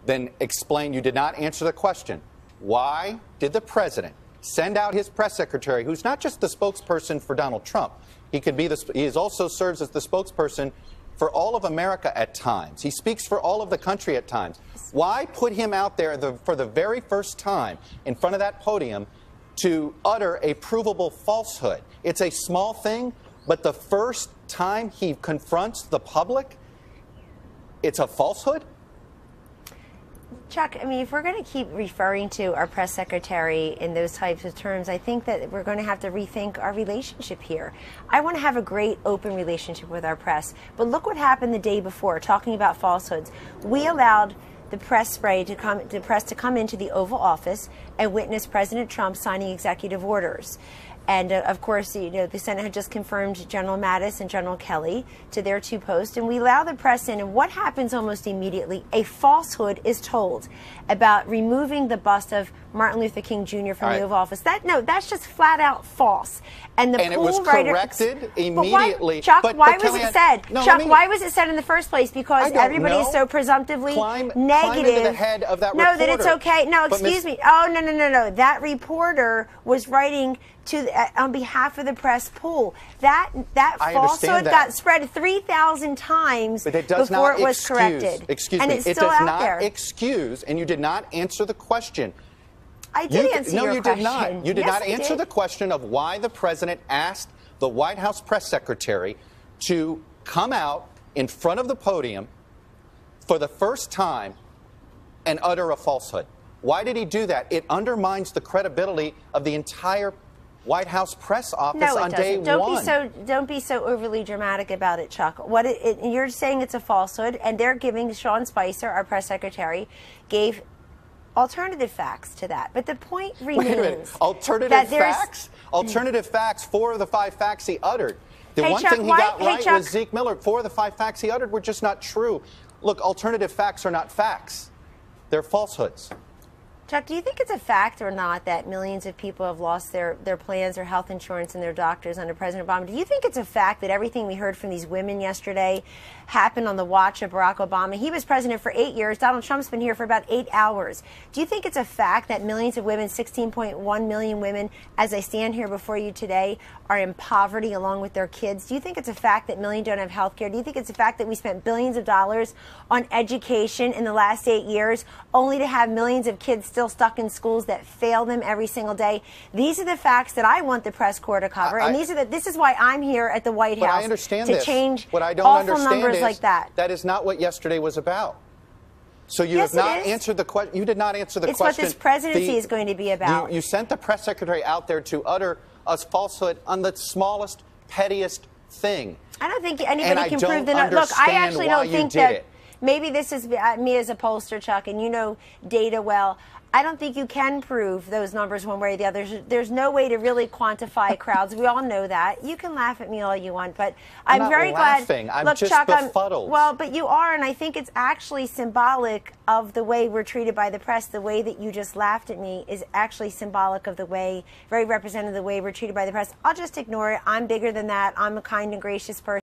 Then explain. You did not answer the question. Why did the president send out his press secretary, who's not just the spokesperson for Donald Trump? He also serves as the spokesperson for all of America at times. He speaks for all of the country at times. Why put him out there for the very first time in front of that podium to utter a provable falsehood? It's a small thing, but the first time he confronts the public, it's a falsehood? Chuck, I mean, if we're going to keep referring to our press secretary in those types of terms, I think that we're going to have to rethink our relationship here. I want to have a great open relationship with our press, but look what happened the day before, talking about falsehoods. We allowed the press to come into the Oval Office and witness President Trump signing executive orders. And of course, you know, the Senate had just confirmed General Mattis and General Kelly to their 2 posts, and we allow the press in. And what happens almost immediately? A falsehood is told about removing the bust of Martin Luther King Jr. from the Oval Office. That's just flat out false. And it was corrected immediately. Chuck, why was it said? Chuck, why was it said in the first place? Because everybody is so presumptively negative. Climb into the head of that reporter. No, that it's okay. No, excuse me. Oh, no. That reporter was writing on behalf of the press pool. That falsehood got spread 3,000 times before it was corrected. Excuse me. It does not excuse, and you did not answer the question. I did answer your question. No, you did not. You did not answer the question of why the president asked the White House press secretary to come out in front of the podium for the first time and utter a falsehood. Why did he do that? It undermines the credibility of the entire White House press office on day one. Don't be so overly dramatic about it, Chuck. You're saying it's a falsehood, and they're giving Sean Spicer, our press secretary, gave alternative facts to that. But the point remains. Wait a minute. Alternative facts? Alternative facts, 4 of the 5 facts he uttered. The one thing he got right was Zeke Miller. 4 of the 5 facts he uttered were just not true. Look, alternative facts are not facts. They're falsehoods. Chuck, do you think it's a fact or not that millions of people have lost their plans, their health insurance, and their doctors under President Obama? Do you think it's a fact that everything we heard from these women yesterday happened on the watch of Barack Obama? He was president for 8 years. Donald Trump's been here for about 8 hours. Do you think it's a fact that millions of women, 16.1 million women, as I stand here before you today, are in poverty along with their kids? Do you think it's a fact that millions don't have health care? Do you think it's a fact that we spent billions of dollars on education in the last 8 years only to have millions of kids still stuck in schools that fail them every single day? These are the facts that I want the press corps to cover, and this is why I'm here at the White House to change awful numbers like that. That is not what yesterday was about. So you have not answered the question. You did not answer the question. It's what this presidency is going to be about. You sent the press secretary out there to utter a falsehood on the smallest, pettiest thing. I don't think anybody can prove that. Look, I actually don't think that. Maybe this is me as a pollster, Chuck, and you know data well. I don't think you can prove those numbers one way or the other. There's no way to really quantify crowds. We all know that. You can laugh at me all you want, but I'm very glad. I'm just befuddled. Well, but you are, and I think it's actually symbolic of the way we're treated by the press. The way that you just laughed at me is actually symbolic of the way, very representative of the way we're treated by the press. I'll just ignore it. I'm bigger than that. I'm a kind and gracious person.